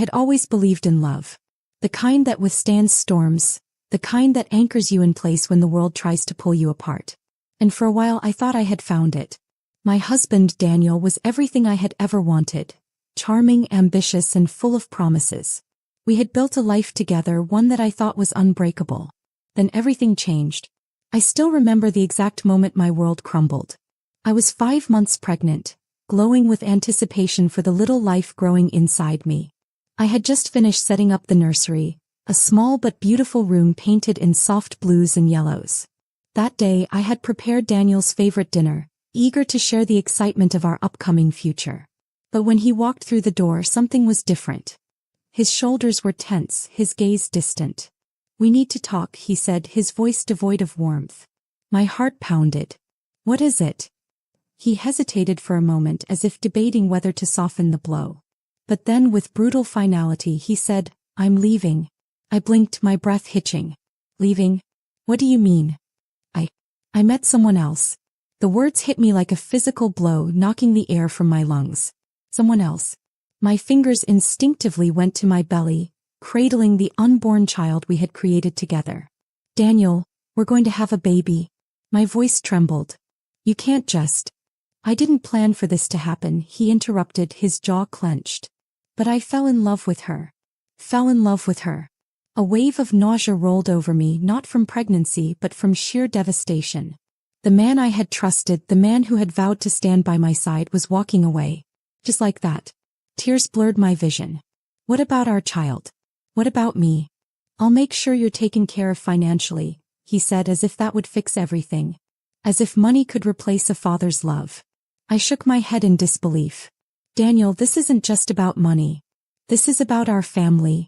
had always believed in love. The kind that withstands storms, the kind that anchors you in place when the world tries to pull you apart. And for a while I thought I had found it. My husband, Daniel, was everything I had ever wanted. Charming, ambitious, and full of promises. We had built a life together, one that I thought was unbreakable. Then everything changed. I still remember the exact moment my world crumbled. I was 5 months pregnant, glowing with anticipation for the little life growing inside me. I had just finished setting up the nursery, a small but beautiful room painted in soft blues and yellows. That day I had prepared Daniel's favorite dinner, eager to share the excitement of our upcoming future. But when he walked through the door, something was different. His shoulders were tense, his gaze distant. "We need to talk," he said, his voice devoid of warmth. My heart pounded. "What is it?" He hesitated for a moment, as if debating whether to soften the blow. But then, with brutal finality, he said, "I'm leaving." I blinked, my breath hitching. "Leaving? What do you mean?" I met someone else." The words hit me like a physical blow, knocking the air from my lungs. Someone else. My fingers instinctively went to my belly, cradling the unborn child we had created together. "Daniel, we're going to have a baby." My voice trembled. "You can't just." "I didn't plan for this to happen," he interrupted, his jaw clenched. "But I fell in love with her." Fell in love with her. A wave of nausea rolled over me, not from pregnancy but from sheer devastation. The man I had trusted, the man who had vowed to stand by my side, was walking away. Just like that. Tears blurred my vision. "What about our child? What about me?" "I'll make sure you're taken care of financially," he said, as if that would fix everything. As if money could replace a father's love. I shook my head in disbelief. "Daniel, this isn't just about money. This is about our family."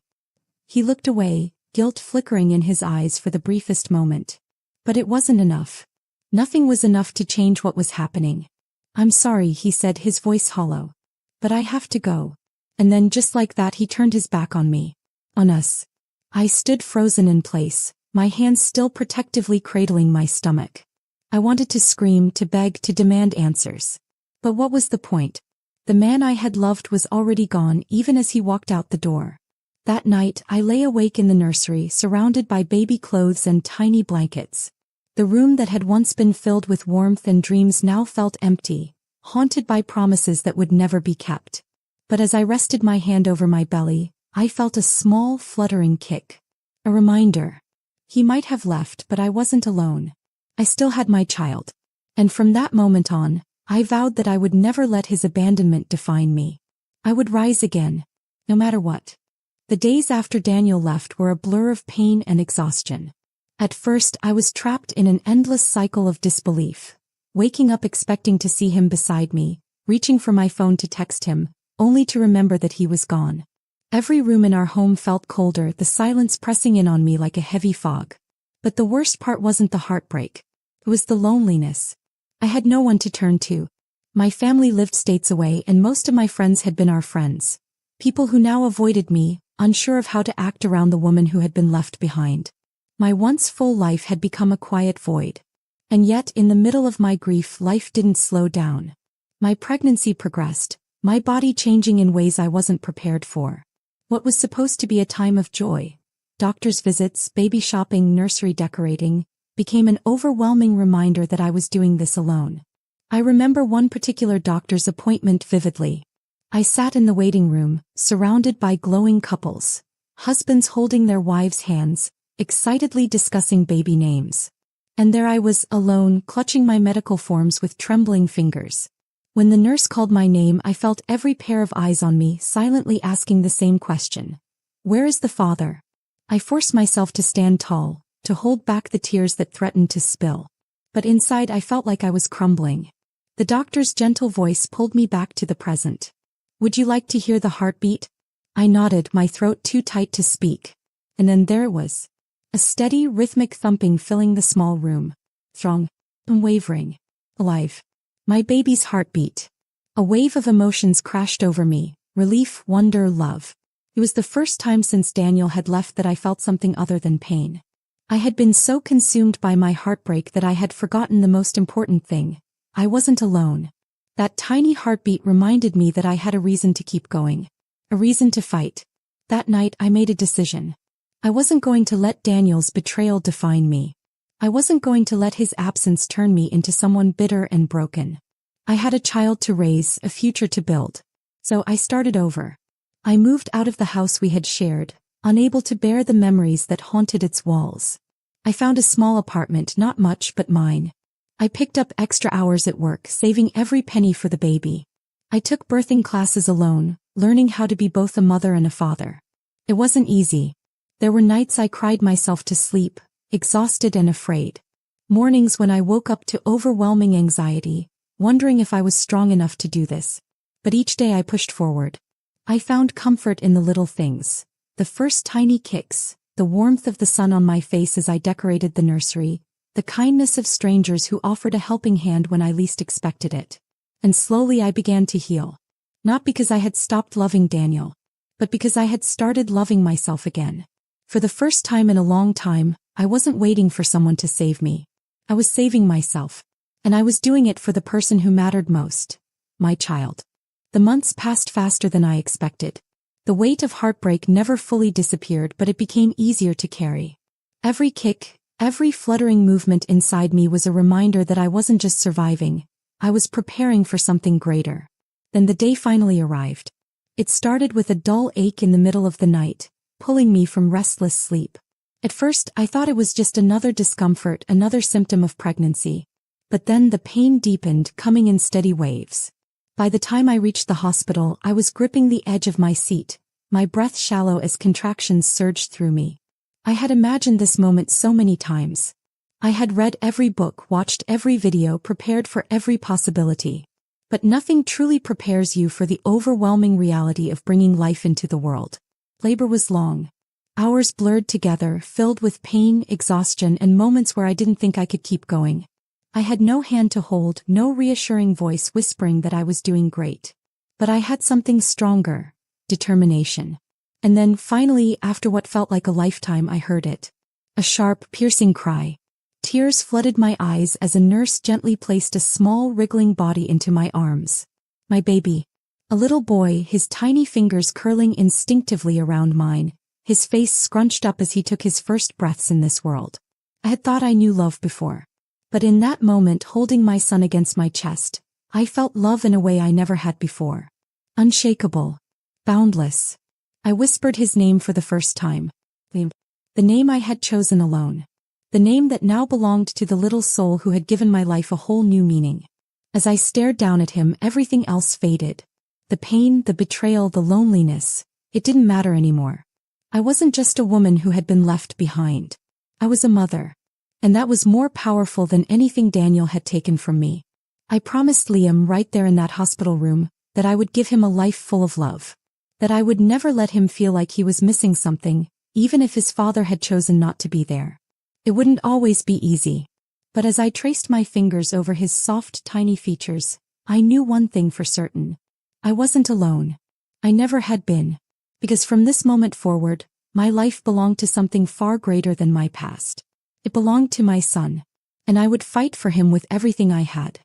He looked away, guilt flickering in his eyes for the briefest moment. But it wasn't enough. Nothing was enough to change what was happening. "I'm sorry," he said, his voice hollow. "But I have to go." And then, just like that, he turned his back on me. On us. I stood frozen in place, my hands still protectively cradling my stomach. I wanted to scream, to beg, to demand answers. But what was the point? The man I had loved was already gone, even as he walked out the door. That night, I lay awake in the nursery, surrounded by baby clothes and tiny blankets. The room that had once been filled with warmth and dreams now felt empty, haunted by promises that would never be kept. But as I rested my hand over my belly, I felt a small, fluttering kick. A reminder. He might have left, but I wasn't alone. I still had my child. And from that moment on, I vowed that I would never let his abandonment define me. I would rise again, no matter what. The days after Daniel left were a blur of pain and exhaustion. At first, I was trapped in an endless cycle of disbelief, waking up expecting to see him beside me, reaching for my phone to text him, only to remember that he was gone. Every room in our home felt colder, the silence pressing in on me like a heavy fog. But the worst part wasn't the heartbreak. It was the loneliness. I had no one to turn to. My family lived states away, and most of my friends had been our friends. People who now avoided me, unsure of how to act around the woman who had been left behind. My once full life had become a quiet void. And yet, in the middle of my grief, life didn't slow down. My pregnancy progressed, my body changing in ways I wasn't prepared for. What was supposed to be a time of joy, doctor's visits, baby shopping, nursery decorating, became an overwhelming reminder that I was doing this alone. I remember one particular doctor's appointment vividly. I sat in the waiting room, surrounded by glowing couples, husbands holding their wives' hands, excitedly discussing baby names. And there I was, alone, clutching my medical forms with trembling fingers. When the nurse called my name, I felt every pair of eyes on me, silently asking the same question. Where is the father? I forced myself to stand tall, to hold back the tears that threatened to spill. But inside I felt like I was crumbling. The doctor's gentle voice pulled me back to the present. Would you like to hear the heartbeat? I nodded, my throat too tight to speak. And then there it was. A steady, rhythmic thumping filling the small room. Strong, unwavering, alive. My baby's heartbeat. A wave of emotions crashed over me, relief, wonder, love. It was the first time since Daniel had left that I felt something other than pain. I had been so consumed by my heartbreak that I had forgotten the most important thing. I wasn't alone. That tiny heartbeat reminded me that I had a reason to keep going. A reason to fight. That night I made a decision. I wasn't going to let Daniel's betrayal define me. I wasn't going to let his absence turn me into someone bitter and broken. I had a child to raise, a future to build. So I started over. I moved out of the house we had shared, unable to bear the memories that haunted its walls. I found a small apartment, not much but mine. I picked up extra hours at work, saving every penny for the baby. I took birthing classes alone, learning how to be both a mother and a father. It wasn't easy. There were nights I cried myself to sleep, exhausted and afraid. Mornings when I woke up to overwhelming anxiety, wondering if I was strong enough to do this. But each day I pushed forward. I found comfort in the little things. The first tiny kicks, the warmth of the sun on my face as I decorated the nursery, the kindness of strangers who offered a helping hand when I least expected it. And slowly I began to heal. Not because I had stopped loving Daniel, but because I had started loving myself again. For the first time in a long time, I wasn't waiting for someone to save me. I was saving myself. And I was doing it for the person who mattered most. My child. The months passed faster than I expected. The weight of heartbreak never fully disappeared, but it became easier to carry. Every kick, every fluttering movement inside me was a reminder that I wasn't just surviving, I was preparing for something greater. Then the day finally arrived. It started with a dull ache in the middle of the night, pulling me from restless sleep. At first, I thought it was just another discomfort, another symptom of pregnancy. But then the pain deepened, coming in steady waves. By the time I reached the hospital, I was gripping the edge of my seat, my breath shallow as contractions surged through me. I had imagined this moment so many times. I had read every book, watched every video, prepared for every possibility. But nothing truly prepares you for the overwhelming reality of bringing life into the world. Labor was long. Hours blurred together, filled with pain, exhaustion, and moments where I didn't think I could keep going. I had no hand to hold, no reassuring voice whispering that I was doing great. But I had something stronger: determination. And then, finally, after what felt like a lifetime, I heard it. A sharp, piercing cry. Tears flooded my eyes as a nurse gently placed a small, wriggling body into my arms. My baby. A little boy, his tiny fingers curling instinctively around mine, his face scrunched up as he took his first breaths in this world. I had thought I knew love before. But in that moment, holding my son against my chest, I felt love in a way I never had before. Unshakable. Boundless. I whispered his name for the first time. The name I had chosen alone. The name that now belonged to the little soul who had given my life a whole new meaning. As I stared down at him, everything else faded. The pain, the betrayal, the loneliness. It didn't matter anymore. I wasn't just a woman who had been left behind. I was a mother. And that was more powerful than anything Daniel had taken from me. I promised Liam right there in that hospital room that I would give him a life full of love. That I would never let him feel like he was missing something, even if his father had chosen not to be there. It wouldn't always be easy. But as I traced my fingers over his soft, tiny features, I knew one thing for certain. I wasn't alone. I never had been. Because from this moment forward, my life belonged to something far greater than my past. It belonged to my son. And I would fight for him with everything I had.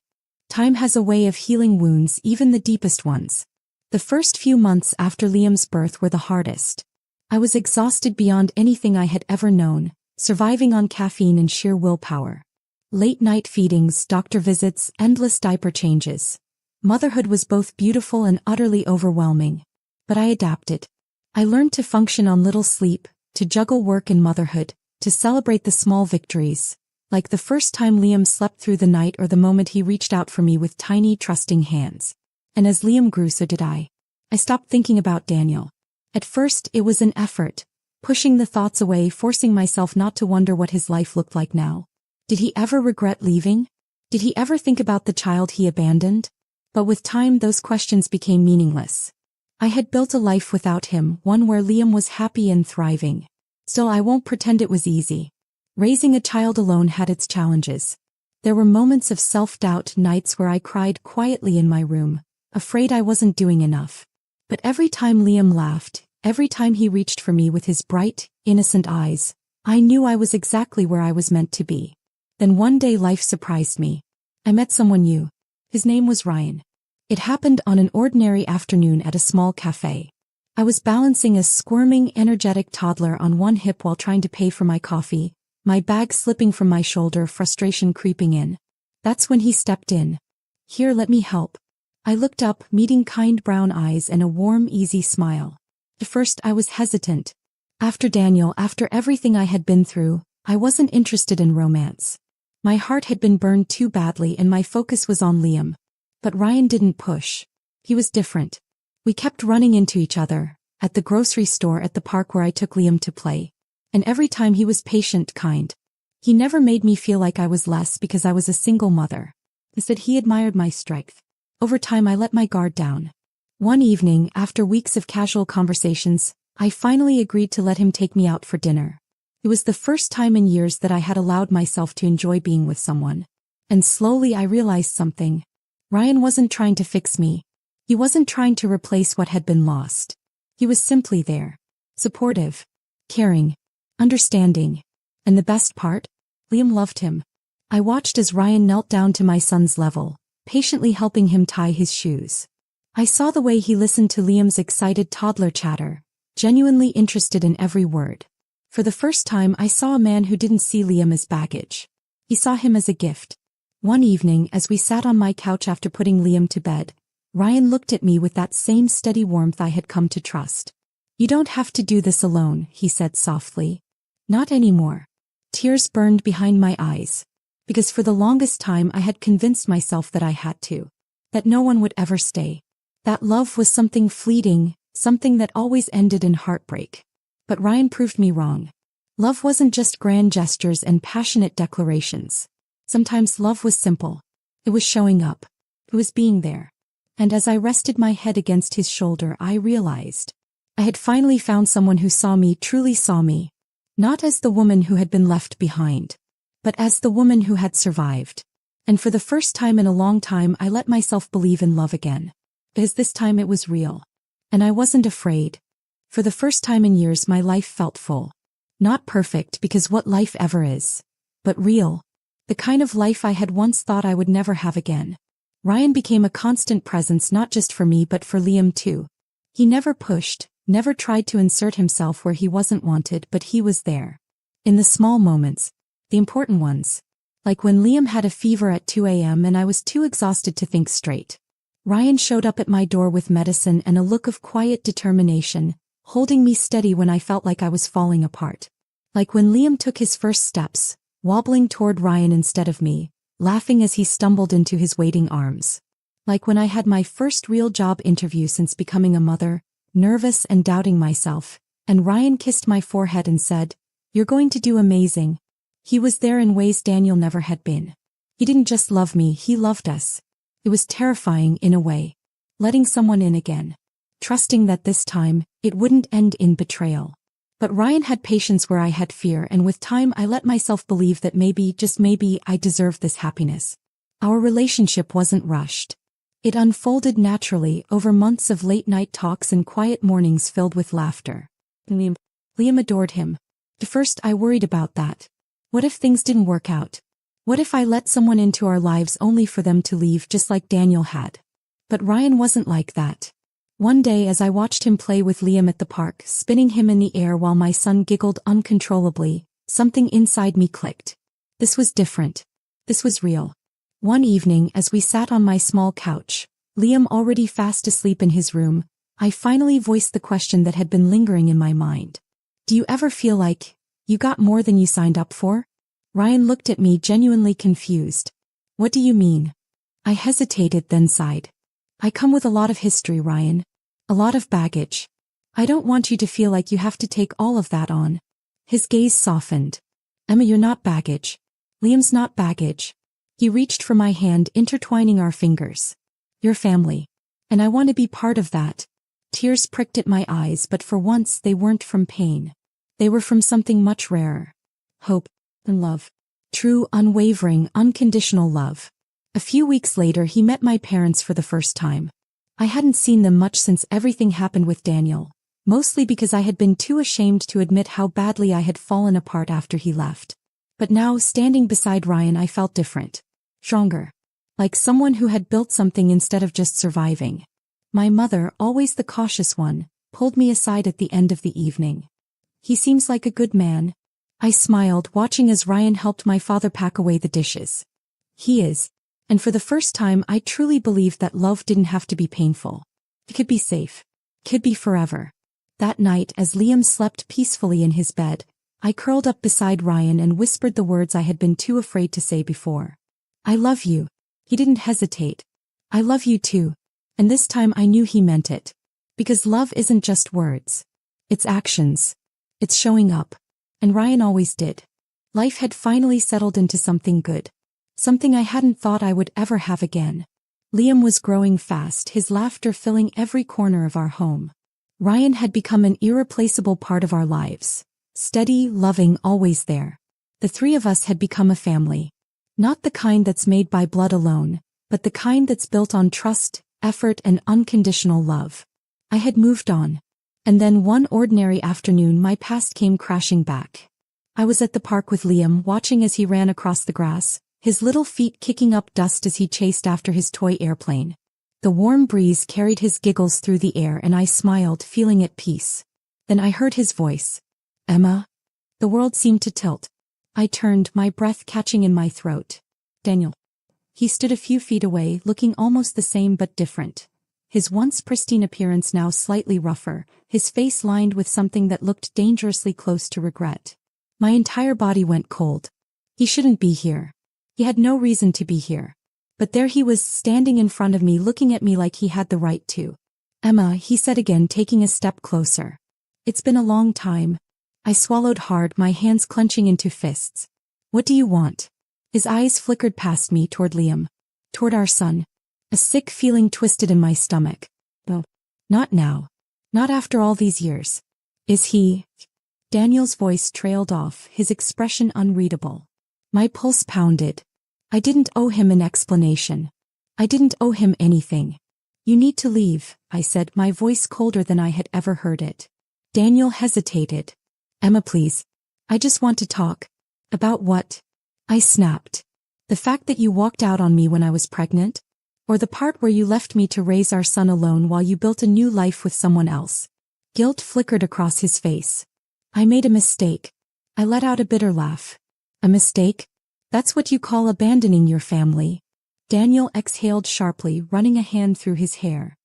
Time has a way of healing wounds, even the deepest ones. The first few months after Liam's birth were the hardest. I was exhausted beyond anything I had ever known, surviving on caffeine and sheer willpower. Late-night feedings, doctor visits, endless diaper changes. Motherhood was both beautiful and utterly overwhelming. But I adapted. I learned to function on little sleep, to juggle work and motherhood, to celebrate the small victories, like the first time Liam slept through the night or the moment he reached out for me with tiny, trusting hands. And as Liam grew, so did I. I stopped thinking about Daniel. At first, it was an effort, pushing the thoughts away, forcing myself not to wonder what his life looked like now. Did he ever regret leaving? Did he ever think about the child he abandoned? But with time, those questions became meaningless. I had built a life without him, one where Liam was happy and thriving. Still, I won't pretend it was easy. Raising a child alone had its challenges. There were moments of self-doubt, nights where I cried quietly in my room, afraid I wasn't doing enough. But every time Liam laughed, every time he reached for me with his bright, innocent eyes, I knew I was exactly where I was meant to be. Then one day life surprised me. I met someone new. His name was Ryan. It happened on an ordinary afternoon at a small cafe. I was balancing a squirming, energetic toddler on one hip while trying to pay for my coffee, my bag slipping from my shoulder, frustration creeping in. That's when he stepped in. "Here, let me help." I looked up, meeting kind brown eyes and a warm, easy smile. At first I was hesitant. After Daniel, after everything I had been through, I wasn't interested in romance. My heart had been burned too badly and my focus was on Liam. But Ryan didn't push. He was different. We kept running into each other, at the grocery store, at the park where I took Liam to play. And every time he was patient, kind. He never made me feel like I was less because I was a single mother. Instead, he admired my strength. Over time I let my guard down. One evening, after weeks of casual conversations, I finally agreed to let him take me out for dinner. It was the first time in years that I had allowed myself to enjoy being with someone. And slowly I realized something. Ryan wasn't trying to fix me. He wasn't trying to replace what had been lost. He was simply there. Supportive. Caring. Understanding. And the best part? Liam loved him. I watched as Ryan knelt down to my son's level, patiently helping him tie his shoes. I saw the way he listened to Liam's excited toddler chatter, genuinely interested in every word. For the first time I saw a man who didn't see Liam as baggage. He saw him as a gift. One evening, as we sat on my couch after putting Liam to bed, Ryan looked at me with that same steady warmth I had come to trust. "You don't have to do this alone," he said softly. "Not anymore." Tears burned behind my eyes. Because for the longest time I had convinced myself that I had to. That no one would ever stay. That love was something fleeting, something that always ended in heartbreak. But Ryan proved me wrong. Love wasn't just grand gestures and passionate declarations. Sometimes love was simple. It was showing up. It was being there. And as I rested my head against his shoulder, I realized I had finally found someone who saw me, truly saw me. Not as the woman who had been left behind, but as the woman who had survived. And for the first time in a long time I let myself believe in love again. Because this time it was real. And I wasn't afraid. For the first time in years my life felt full. Not perfect, because what life ever is. But real. The kind of life I had once thought I would never have again. Ryan became a constant presence, not just for me but for Liam too. He never pushed, never tried to insert himself where he wasn't wanted, but he was there. In the small moments. The important ones. Like when Liam had a fever at 2 a.m. and I was too exhausted to think straight. Ryan showed up at my door with medicine and a look of quiet determination, holding me steady when I felt like I was falling apart. Like when Liam took his first steps, wobbling toward Ryan instead of me, laughing as he stumbled into his waiting arms. Like when I had my first real job interview since becoming a mother, nervous and doubting myself, and Ryan kissed my forehead and said, "You're going to do amazing." He was there in ways Daniel never had been. He didn't just love me, he loved us. It was terrifying in a way. Letting someone in again. Trusting that this time, it wouldn't end in betrayal. But Ryan had patience where I had fear, and with time I let myself believe that maybe, just maybe, I deserved this happiness. Our relationship wasn't rushed. It unfolded naturally over months of late-night talks and quiet mornings filled with laughter. Liam adored him. At first I worried about that. What if things didn't work out? What if I let someone into our lives only for them to leave, just like Daniel had? But Ryan wasn't like that. One day as I watched him play with Liam at the park, spinning him in the air while my son giggled uncontrollably, something inside me clicked. This was different. This was real. One evening as we sat on my small couch, Liam already fast asleep in his room, I finally voiced the question that had been lingering in my mind. Do you ever feel like you got more than you signed up for? Ryan looked at me, genuinely confused. What do you mean? I hesitated, then sighed. I come with a lot of history, Ryan. A lot of baggage. I don't want you to feel like you have to take all of that on. His gaze softened. Emma, you're not baggage. Liam's not baggage. He reached for my hand, intertwining our fingers. You're family. And I want to be part of that. Tears pricked at my eyes, but for once they weren't from pain. They were from something much rarer. Hope and love. True, unwavering, unconditional love. A few weeks later he met my parents for the first time. I hadn't seen them much since everything happened with Daniel, mostly because I had been too ashamed to admit how badly I had fallen apart after he left. But now, standing beside Ryan, I felt different. Stronger. Like someone who had built something instead of just surviving. My mother, always the cautious one, pulled me aside at the end of the evening. "He seems like a good man." I smiled, watching as Ryan helped my father pack away the dishes. "He is." And for the first time I truly believed that love didn't have to be painful. It could be safe. It could be forever. That night, as Liam slept peacefully in his bed, I curled up beside Ryan and whispered the words I had been too afraid to say before. "I love you." He didn't hesitate. "I love you too." And this time I knew he meant it. Because love isn't just words. It's actions. It's showing up. And Ryan always did. Life had finally settled into something good. Something I hadn't thought I would ever have again. Liam was growing fast, his laughter filling every corner of our home. Ryan had become an irreplaceable part of our lives. Steady, loving, always there. The three of us had become a family. Not the kind that's made by blood alone, but the kind that's built on trust, effort, and unconditional love. I had moved on. And then one ordinary afternoon my past came crashing back. I was at the park with Liam, watching as he ran across the grass, his little feet kicking up dust as he chased after his toy airplane. The warm breeze carried his giggles through the air and I smiled, feeling at peace. Then I heard his voice. "Emma?" The world seemed to tilt. I turned, my breath catching in my throat. "Daniel." He stood a few feet away, looking almost the same but different. His once pristine appearance now slightly rougher, his face lined with something that looked dangerously close to regret. My entire body went cold. He shouldn't be here. He had no reason to be here. But there he was, standing in front of me, looking at me like he had the right to. "Emma," he said again, taking a step closer. "It's been a long time." I swallowed hard, my hands clenching into fists. "What do you want?" His eyes flickered past me, toward Liam. Toward our son. A sick feeling twisted in my stomach. "No. Not now. Not after all these years." "Is he?" Daniel's voice trailed off, his expression unreadable. My pulse pounded. I didn't owe him an explanation. I didn't owe him anything. "You need to leave," I said, my voice colder than I had ever heard it. Daniel hesitated. "Emma, please. I just want to talk." "About what?" I snapped. "The fact that you walked out on me when I was pregnant? Or the part where you left me to raise our son alone while you built a new life with someone else?" Guilt flickered across his face. "I made a mistake." I let out a bitter laugh. "A mistake? That's what you call abandoning your family?" Daniel exhaled sharply, running a hand through his hair.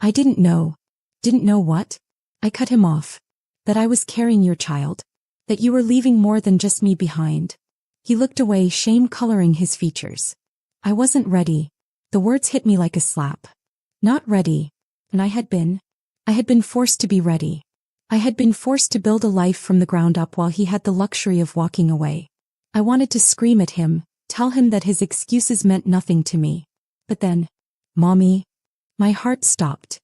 "I didn't know." "Didn't know what?" I cut him off. "That I was carrying your child. That you were leaving more than just me behind." He looked away, shame coloring his features. "I wasn't ready." The words hit me like a slap. Not ready. And I had been. I had been forced to be ready. I had been forced to build a life from the ground up while he had the luxury of walking away. I wanted to scream at him, tell him that his excuses meant nothing to me. But then, "Mommy." My heart stopped.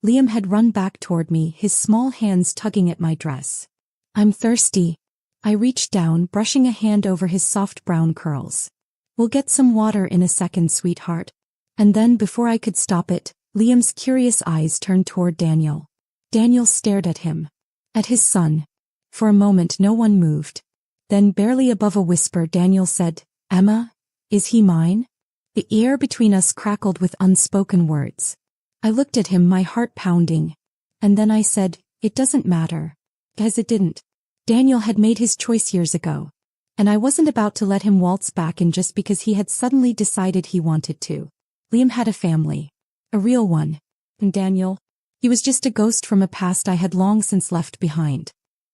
Liam had run back toward me, his small hands tugging at my dress. "I'm thirsty." I reached down, brushing a hand over his soft brown curls. "We'll get some water in a second, sweetheart." And then, before I could stop it, Liam's curious eyes turned toward Daniel. Daniel stared at him. At his son. For a moment no one moved. Then, barely above a whisper, Daniel said, "Emma, is he mine?" The air between us crackled with unspoken words. I looked at him, my heart pounding. And then I said, "It doesn't matter." As it didn't. Daniel had made his choice years ago. And I wasn't about to let him waltz back in just because he had suddenly decided he wanted to. Liam had a family. A real one. And Daniel? He was just a ghost from a past I had long since left behind.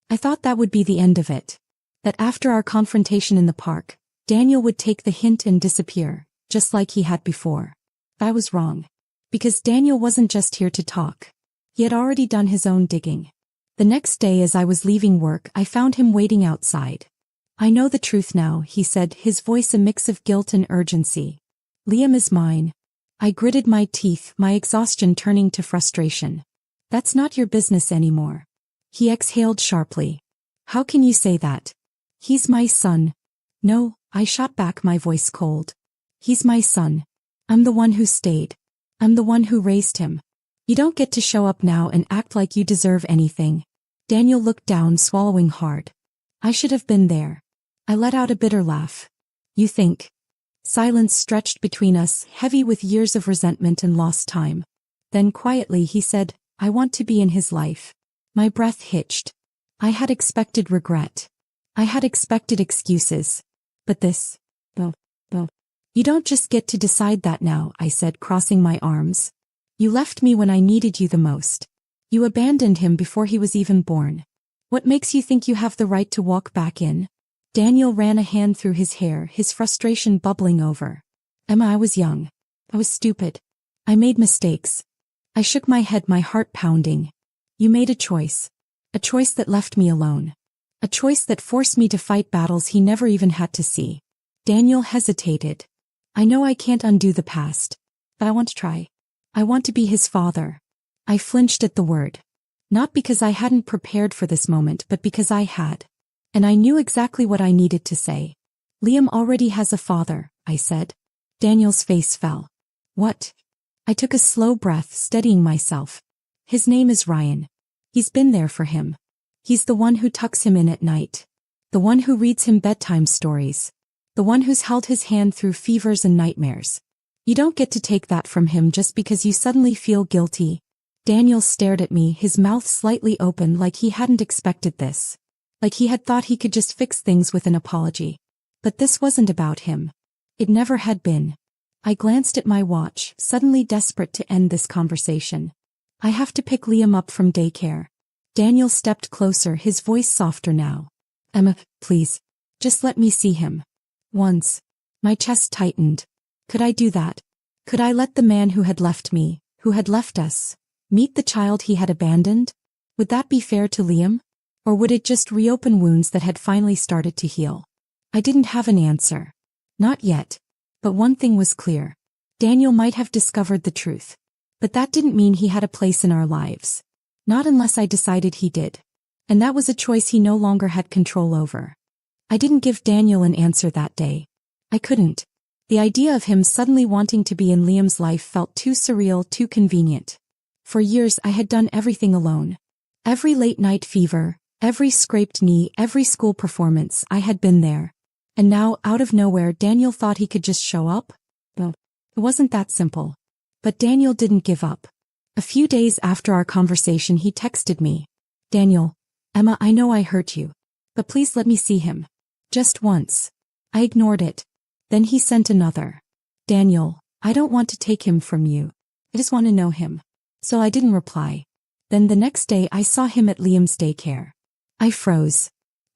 I thought that would be the end of it. That after our confrontation in the park, Daniel would take the hint and disappear, just like he had before. I was wrong. Because Daniel wasn't just here to talk. He had already done his own digging. The next day as I was leaving work, I found him waiting outside. "I know the truth now," he said, his voice a mix of guilt and urgency. "Liam is mine." I gritted my teeth, my exhaustion turning to frustration. "That's not your business anymore." He exhaled sharply. "How can you say that?" "He's my son." "No," I shot back, my voice cold. "He's my son. I'm the one who stayed. I'm the one who raised him. You don't get to show up now and act like you deserve anything." Daniel looked down, swallowing hard. "I should have been there." I let out a bitter laugh. "You think?" Silence stretched between us, heavy with years of resentment and lost time. Then quietly he said, "I want to be in his life. My breath hitched. I had expected regret. I had expected excuses. But this? Well. You don't just get to decide that now, I said, crossing my arms. You left me when I needed you the most. You abandoned him before he was even born. What makes you think you have the right to walk back in? Daniel ran a hand through his hair, his frustration bubbling over. Emma, I was young. I was stupid. I made mistakes. I shook my head, my heart pounding. You made a choice. A choice that left me alone. A choice that forced me to fight battles he never even had to see. Daniel hesitated. I know I can't undo the past, but I want to try. I want to be his father. I flinched at the word. Not because I hadn't prepared for this moment, but because I had. And I knew exactly what I needed to say. Liam already has a father, I said. Daniel's face fell. What? I took a slow breath, steadying myself. His name is Ryan. He's been there for him. He's the one who tucks him in at night. The one who reads him bedtime stories. The one who's held his hand through fevers and nightmares. You don't get to take that from him just because you suddenly feel guilty. Daniel stared at me, his mouth slightly open, like he hadn't expected this. Like he had thought he could just fix things with an apology. But this wasn't about him. It never had been. I glanced at my watch, suddenly desperate to end this conversation. I have to pick Liam up from daycare. Daniel stepped closer, his voice softer now. Emma, please. Just let me see him. Once. My chest tightened. Could I do that? Could I let the man who had left me, who had left us, meet the child he had abandoned? Would that be fair to Liam? Or would it just reopen wounds that had finally started to heal? I didn't have an answer. Not yet. But one thing was clear. Daniel might have discovered the truth. But that didn't mean he had a place in our lives. Not unless I decided he did. And that was a choice he no longer had control over. I didn't give Daniel an answer that day. I couldn't. The idea of him suddenly wanting to be in Liam's life felt too surreal, too convenient. For years I had done everything alone. Every late-night fever, every scraped knee, every school performance, I had been there. And now, out of nowhere, Daniel thought he could just show up? Well, it wasn't that simple. But Daniel didn't give up. A few days after our conversation he texted me. Daniel, Emma, I know I hurt you. But please let me see him. Just once. I ignored it. Then he sent another. Daniel, I don't want to take him from you. I just want to know him. So I didn't reply. Then the next day I saw him at Liam's daycare. I froze.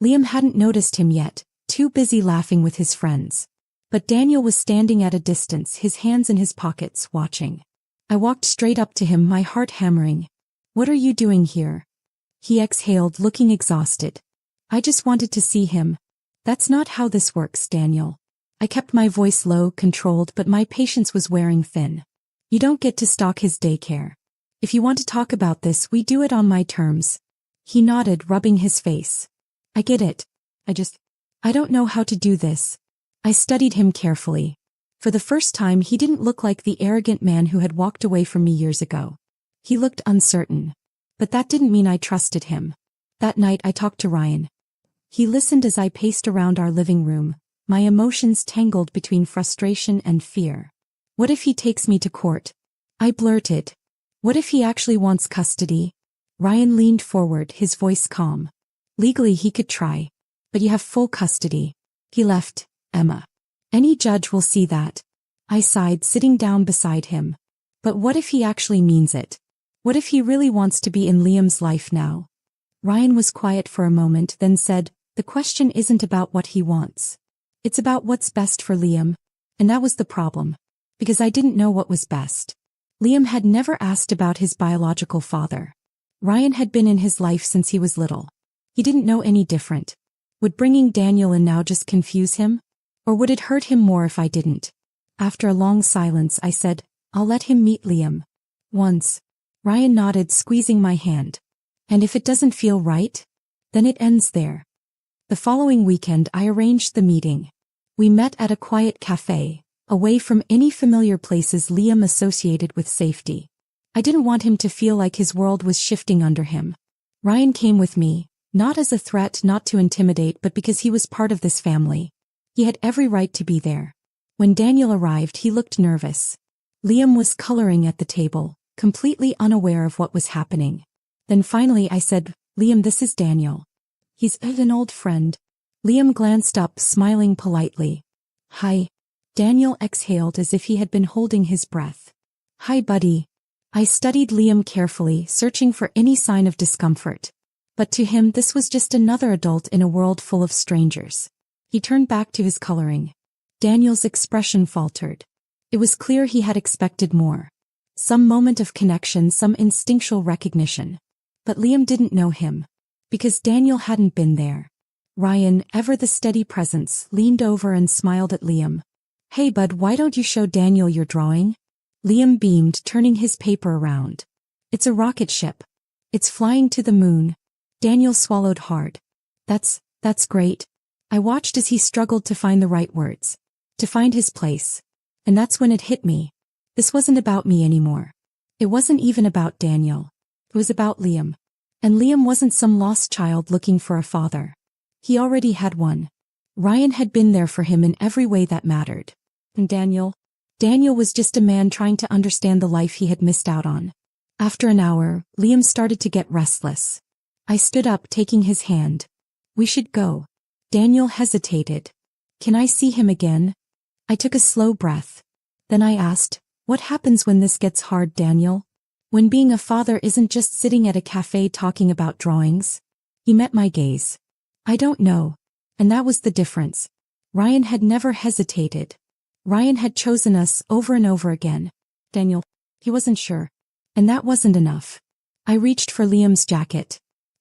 Liam hadn't noticed him yet, too busy laughing with his friends. But Daniel was standing at a distance, his hands in his pockets, watching. I walked straight up to him, my heart hammering. What are you doing here? He exhaled, looking exhausted. I just wanted to see him. That's not how this works, Daniel. I kept my voice low, controlled, but my patience was wearing thin. You don't get to stalk his daycare. If you want to talk about this, we do it on my terms. He nodded, rubbing his face. I get it. I don't know how to do this. I studied him carefully. For the first time, he didn't look like the arrogant man who had walked away from me years ago. He looked uncertain. But that didn't mean I trusted him. That night I talked to Ryan. He listened as I paced around our living room, my emotions tangled between frustration and fear. What if he takes me to court? I blurted. What if he actually wants custody? Ryan leaned forward, his voice calm. Legally he could try. But you have full custody. He left, Emma. Any judge will see that. I sighed, sitting down beside him. But what if he actually means it? What if he really wants to be in Liam's life now? Ryan was quiet for a moment, then said, the question isn't about what he wants. It's about what's best for Liam. And that was the problem. Because I didn't know what was best. Liam had never asked about his biological father. Ryan had been in his life since he was little. He didn't know any different. Would bringing Daniel in now just confuse him? Or would it hurt him more if I didn't? After a long silence, I said, I'll let him meet Liam. Once. Ryan nodded, squeezing my hand. And if it doesn't feel right? Then it ends there. The following weekend I arranged the meeting. We met at a quiet cafe, away from any familiar places Liam associated with safety. I didn't want him to feel like his world was shifting under him. Ryan came with me, not as a threat, not to intimidate, but because he was part of this family. He had every right to be there. When Daniel arrived, he looked nervous. Liam was coloring at the table, completely unaware of what was happening. Then finally I said, Liam, this is Daniel. He's an old friend. Liam glanced up, smiling politely. Hi. Daniel exhaled as if he had been holding his breath. Hi, buddy. I studied Liam carefully, searching for any sign of discomfort. But to him this was just another adult in a world full of strangers. He turned back to his coloring. Daniel's expression faltered. It was clear he had expected more. Some moment of connection, some instinctual recognition. But Liam didn't know him. Because Daniel hadn't been there. Ryan, ever the steady presence, leaned over and smiled at Liam. Hey bud, why don't you show Daniel your drawing? Liam beamed, turning his paper around. It's a rocket ship. It's flying to the moon. Daniel swallowed hard. That's great. I watched as he struggled to find the right words. To find his place. And that's when it hit me. This wasn't about me anymore. It wasn't even about Daniel. It was about Liam. And Liam wasn't some lost child looking for a father. He already had one. Ryan had been there for him in every way that mattered. And Daniel was just a man trying to understand the life he had missed out on. After an hour, Liam started to get restless. I stood up, taking his hand. We should go. Daniel hesitated. Can I see him again? I took a slow breath. Then I asked, what happens when this gets hard, Daniel? When being a father isn't just sitting at a cafe talking about drawings? He met my gaze. I don't know. And that was the difference. Ryan had never hesitated. Ryan had chosen us over and over again. Daniel, he wasn't sure. And that wasn't enough. I reached for Liam's jacket.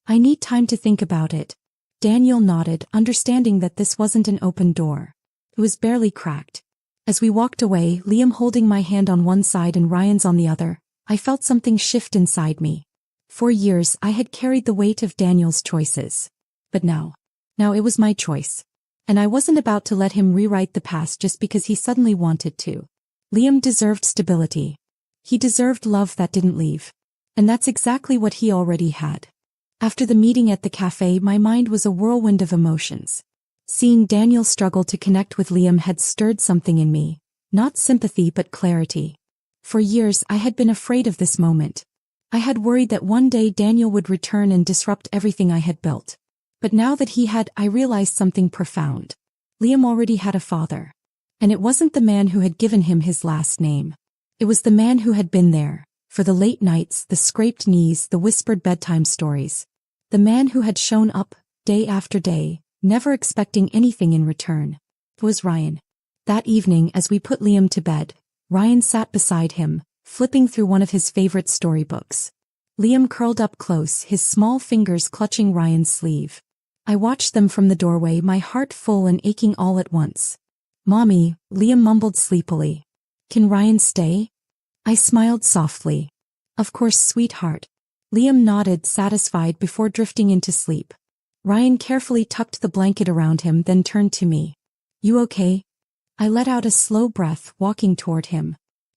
I need time to think about it. Daniel nodded, understanding that this wasn't an open door. It was barely cracked. As we walked away, Liam holding my hand on one side and Ryan's on the other, I felt something shift inside me. For years I had carried the weight of Daniel's choices. But now it was my choice. And I wasn't about to let him rewrite the past just because he suddenly wanted to. Liam deserved stability. He deserved love that didn't leave. And that's exactly what he already had. After the meeting at the cafe, my mind was a whirlwind of emotions. Seeing Daniel struggle to connect with Liam had stirred something in me. Not sympathy but clarity. For years I had been afraid of this moment. I had worried that one day Daniel would return and disrupt everything I had built. But now that he had, I realized something profound. Liam already had a father. And it wasn't the man who had given him his last name. It was the man who had been there, for the late nights, the scraped knees, the whispered bedtime stories. The man who had shown up, day after day, never expecting anything in return. It was Ryan. That evening, as we put Liam to bed, Ryan sat beside him, flipping through one of his favorite storybooks. Liam curled up close, his small fingers clutching Ryan's sleeve. I watched them from the doorway, my heart full and aching all at once. Mommy, Liam mumbled sleepily. Can Ryan stay? I smiled softly. Of course, sweetheart. Liam nodded, satisfied, before drifting into sleep. Ryan carefully tucked the blanket around him, then turned to me. You okay? I let out a slow breath, walking toward him.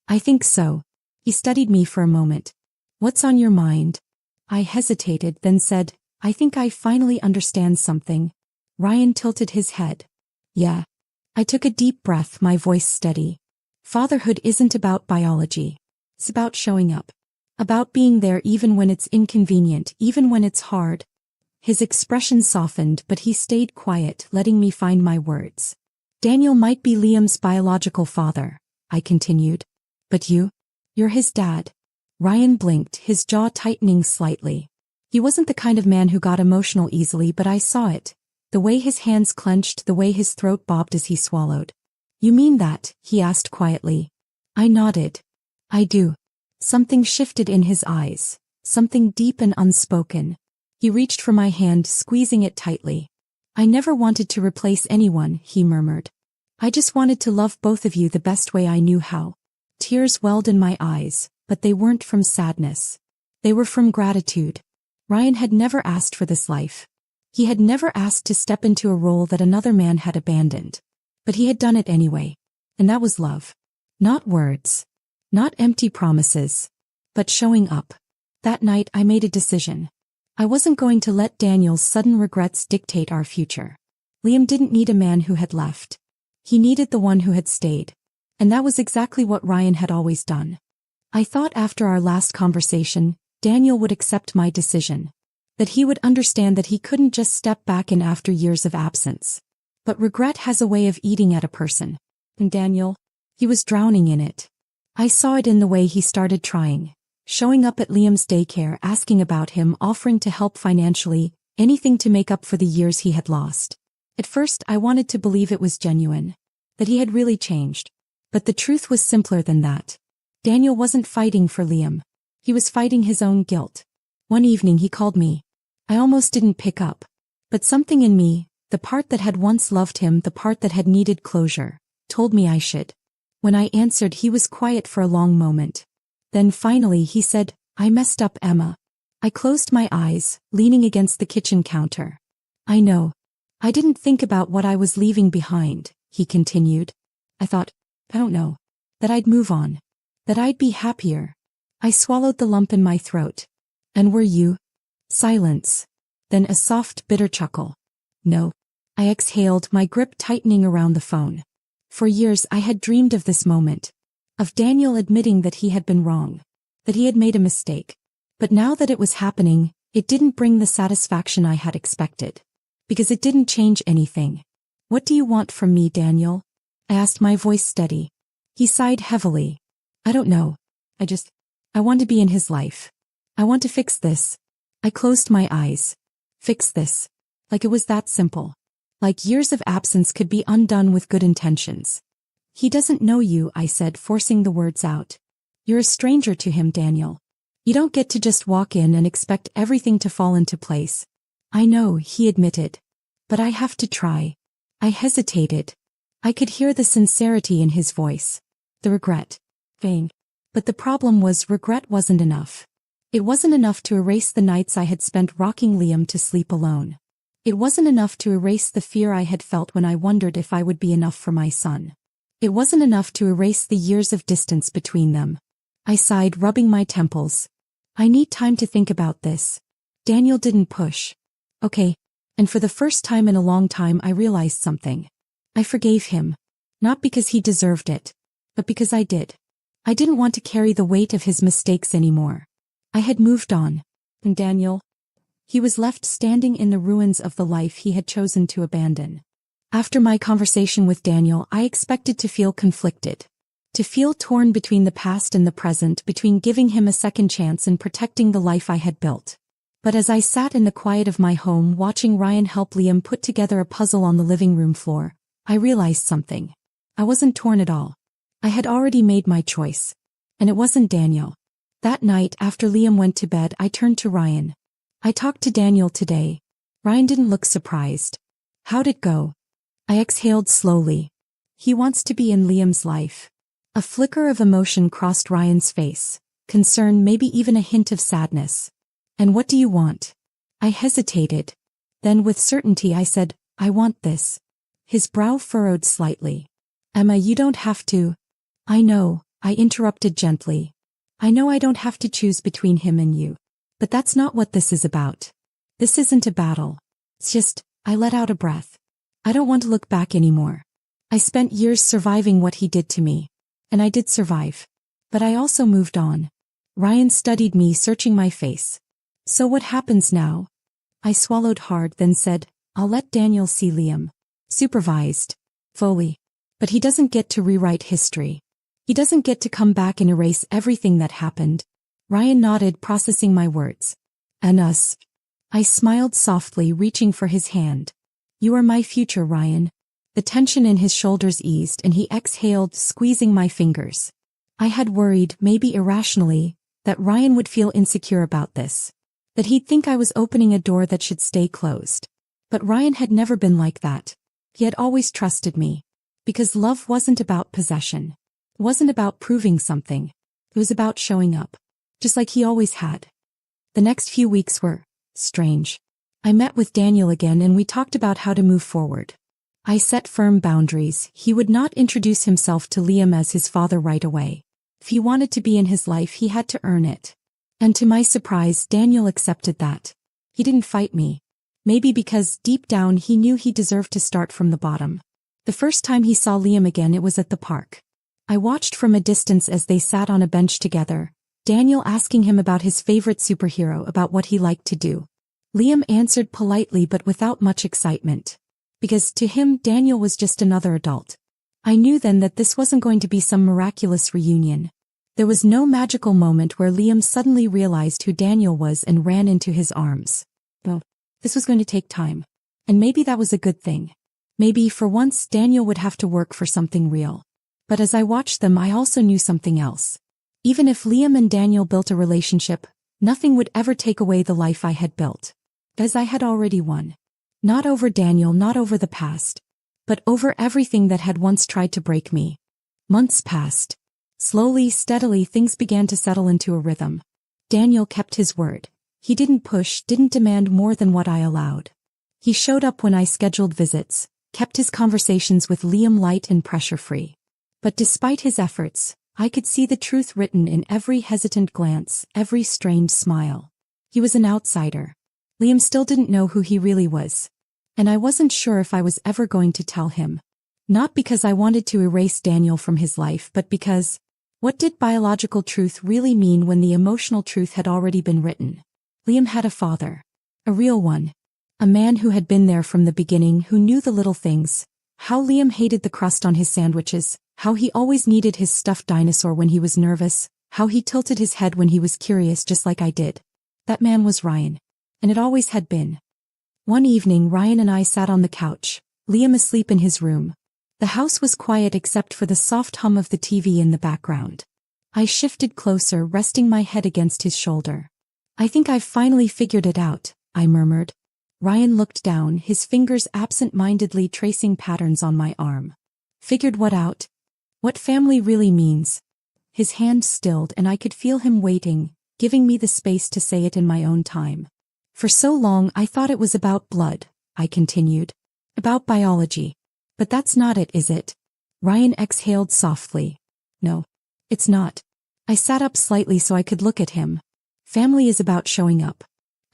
I think so. He studied me for a moment. What's on your mind? I hesitated, then said, I think I finally understand something. Ryan tilted his head. Yeah. I took a deep breath, my voice steady. Fatherhood isn't about biology. It's about showing up. About being there even when it's inconvenient, even when it's hard. His expression softened, but he stayed quiet, letting me find my words. Daniel might be Liam's biological father, I continued. But you're his dad. Ryan blinked, his jaw tightening slightly. He wasn't the kind of man who got emotional easily, but I saw it. The way his hands clenched, the way his throat bobbed as he swallowed. You mean that? He asked quietly. I nodded. I do. Something shifted in his eyes. Something deep and unspoken. He reached for my hand, squeezing it tightly. I never wanted to replace anyone, he murmured. I just wanted to love both of you the best way I knew how. Tears welled in my eyes, but they weren't from sadness. They were from gratitude. Ryan had never asked for this life. He had never asked to step into a role that another man had abandoned. But he had done it anyway. And that was love. Not words. Not empty promises. But showing up. That night I made a decision. I wasn't going to let Daniel's sudden regrets dictate our future. Liam didn't need a man who had left. He needed the one who had stayed. And that was exactly what Ryan had always done. I thought after our last conversation, Daniel would accept my decision. That he would understand that he couldn't just step back in after years of absence. But regret has a way of eating at a person. And Daniel, he was drowning in it. I saw it in the way he started trying. Showing up at Liam's daycare, asking about him, offering to help financially, anything to make up for the years he had lost. At first, I wanted to believe it was genuine. That he had really changed. But the truth was simpler than that. Daniel wasn't fighting for Liam. He was fighting his own guilt. One evening he called me. I almost didn't pick up. But something in me, the part that had once loved him, the part that had needed closure, told me I should. When I answered, he was quiet for a long moment. Then finally he said, "I messed up, Emma." I closed my eyes, leaning against the kitchen counter. "I know. I didn't think about what I was leaving behind," he continued. "I thought, I don't know, that I'd move on. That I'd be happier." I swallowed the lump in my throat. "And were you?" Silence. Then a soft, bitter chuckle. "No." I exhaled, my grip tightening around the phone. For years I had dreamed of this moment. Of Daniel admitting that he had been wrong. That he had made a mistake. But now that it was happening, it didn't bring the satisfaction I had expected. Because it didn't change anything. "What do you want from me, Daniel?" I asked, my voice steady. He sighed heavily. "I don't know. I want to be in his life. I want to fix this." I closed my eyes. Fix this. Like it was that simple. Like years of absence could be undone with good intentions. "He doesn't know you," I said, forcing the words out. "You're a stranger to him, Daniel. You don't get to just walk in and expect everything to fall into place." "I know," he admitted. "But I have to try." I hesitated. I could hear the sincerity in his voice. The regret. Vain. But the problem was, regret wasn't enough. It wasn't enough to erase the nights I had spent rocking Liam to sleep alone. It wasn't enough to erase the fear I had felt when I wondered if I would be enough for my son. It wasn't enough to erase the years of distance between them. I sighed, rubbing my temples. "I need time to think about this." Daniel didn't push. "Okay." And for the first time in a long time I realized something. I forgave him. Not because he deserved it. But because I did. I didn't want to carry the weight of his mistakes anymore. I had moved on. And Daniel? He was left standing in the ruins of the life he had chosen to abandon. After my conversation with Daniel, I expected to feel conflicted. To feel torn between the past and the present, between giving him a second chance and protecting the life I had built. But as I sat in the quiet of my home watching Ryan help Liam put together a puzzle on the living room floor, I realized something. I wasn't torn at all. I had already made my choice. And it wasn't Daniel. That night, after Liam went to bed, I turned to Ryan. "I talked to Daniel today." Ryan didn't look surprised. "How'd it go?" I exhaled slowly. "He wants to be in Liam's life." A flicker of emotion crossed Ryan's face. Concern, maybe even a hint of sadness. "And what do you want?" I hesitated. Then with certainty I said, "I want this." His brow furrowed slightly. "Emma, you don't have to." "I know," I interrupted gently. "I know I don't have to choose between him and you. But that's not what this is about. This isn't a battle. It's just," I let out a breath. "I don't want to look back anymore. I spent years surviving what he did to me. And I did survive. But I also moved on." Ryan studied me, searching my face. "So what happens now?" I swallowed hard, then said, "I'll let Daniel see Liam. Supervised. Fully. But he doesn't get to rewrite history. He doesn't get to come back and erase everything that happened." Ryan nodded, processing my words. "And us." I smiled softly, reaching for his hand. "You are my future, Ryan." The tension in his shoulders eased and he exhaled, squeezing my fingers. I had worried, maybe irrationally, that Ryan would feel insecure about this. That he'd think I was opening a door that should stay closed. But Ryan had never been like that. He had always trusted me. Because love wasn't about possession. It wasn't about proving something. It was about showing up. Just like he always had. The next few weeks were strange. I met with Daniel again and we talked about how to move forward. I set firm boundaries. He would not introduce himself to Liam as his father right away. If he wanted to be in his life, he had to earn it. And to my surprise, Daniel accepted that. He didn't fight me. Maybe because, deep down, he knew he deserved to start from the bottom. The first time he saw Liam again, it was at the park. I watched from a distance as they sat on a bench together, Daniel asking him about his favorite superhero, about what he liked to do. Liam answered politely but without much excitement. Because to him, Daniel was just another adult. I knew then that this wasn't going to be some miraculous reunion. There was no magical moment where Liam suddenly realized who Daniel was and ran into his arms. No, this was going to take time. And maybe that was a good thing. Maybe, for once, Daniel would have to work for something real. But as I watched them, I also knew something else. Even if Liam and Daniel built a relationship, nothing would ever take away the life I had built. As I had already won. Not over Daniel, not over the past, but over everything that had once tried to break me. Months passed. Slowly, steadily, things began to settle into a rhythm. Daniel kept his word. He didn't push, didn't demand more than what I allowed. He showed up when I scheduled visits, kept his conversations with Liam light and pressure-free. But despite his efforts, I could see the truth written in every hesitant glance, every strained smile. He was an outsider. Liam still didn't know who he really was. And I wasn't sure if I was ever going to tell him. Not because I wanted to erase Daniel from his life, but because, what did biological truth really mean when the emotional truth had already been written? Liam had a father. A real one. A man who had been there from the beginning, who knew the little things. How Liam hated the crust on his sandwiches, how he always needed his stuffed dinosaur when he was nervous, how he tilted his head when he was curious just like I did. That man was Ryan. And it always had been. One evening Ryan and I sat on the couch, Liam asleep in his room. The house was quiet except for the soft hum of the TV in the background. I shifted closer, resting my head against his shoulder. I think I've finally figured it out, I murmured. Ryan looked down, his fingers absent-mindedly tracing patterns on my arm. Figured what out? What family really means. His hand stilled and I could feel him waiting, giving me the space to say it in my own time. For so long I thought it was about blood, I continued. About biology. But that's not it, is it? Ryan exhaled softly. No, it's not. I sat up slightly so I could look at him. Family is about showing up.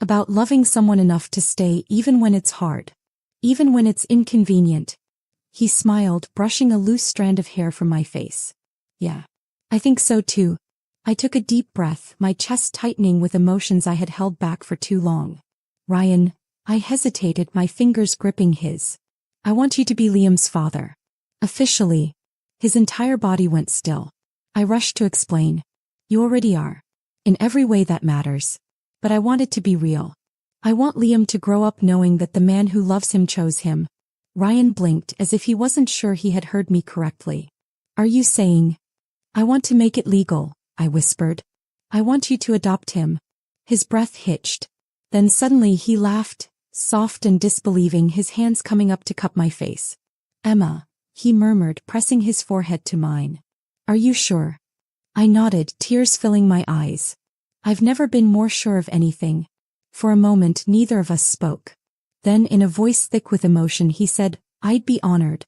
About loving someone enough to stay even when it's hard. Even when it's inconvenient. He smiled, brushing a loose strand of hair from my face. Yeah. I think so too. I took a deep breath, my chest tightening with emotions I had held back for too long. Ryan, I hesitated, my fingers gripping his. I want you to be Liam's father. Officially. His entire body went still. I rushed to explain. You already are. In every way that matters. But I want it to be real. I want Liam to grow up knowing that the man who loves him chose him. Ryan blinked as if he wasn't sure he had heard me correctly. Are you saying? I want to make it legal, I whispered. I want you to adopt him. His breath hitched. Then suddenly he laughed, soft and disbelieving, his hands coming up to cup my face. Emma, he murmured, pressing his forehead to mine. Are you sure? I nodded, tears filling my eyes. I've never been more sure of anything. For a moment neither of us spoke. Then in a voice thick with emotion he said, I'd be honored.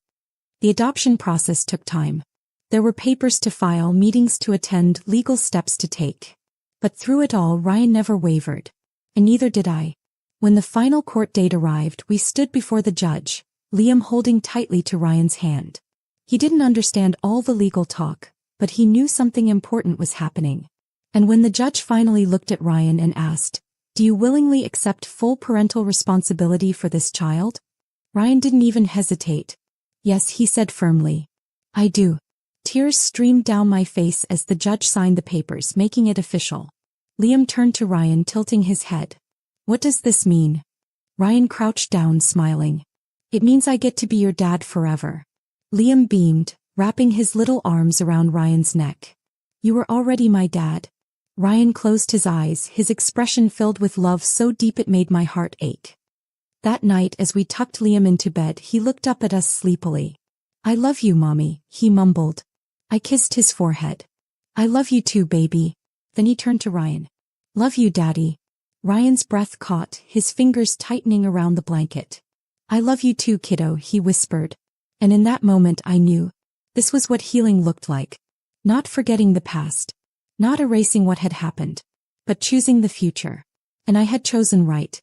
The adoption process took time. There were papers to file, meetings to attend, legal steps to take. But through it all Ryan never wavered. And neither did I. When the final court date arrived, we stood before the judge, Liam holding tightly to Ryan's hand. He didn't understand all the legal talk, but he knew something important was happening. And when the judge finally looked at Ryan and asked, Do you willingly accept full parental responsibility for this child? Ryan didn't even hesitate. Yes, he said firmly. I do. Tears streamed down my face as the judge signed the papers, making it official. Liam turned to Ryan, tilting his head. What does this mean? Ryan crouched down, smiling. It means I get to be your dad forever. Liam beamed, wrapping his little arms around Ryan's neck. You were already my dad. Ryan closed his eyes, his expression filled with love so deep it made my heart ache. That night as we tucked Liam into bed, he looked up at us sleepily. I love you, Mommy, he mumbled. I kissed his forehead. I love you too, baby. Then he turned to Ryan. Love you, Daddy. Ryan's breath caught, his fingers tightening around the blanket. I love you too, kiddo, he whispered. And in that moment I knew. This was what healing looked like. Not forgetting the past. Not erasing what had happened. But choosing the future. And I had chosen right.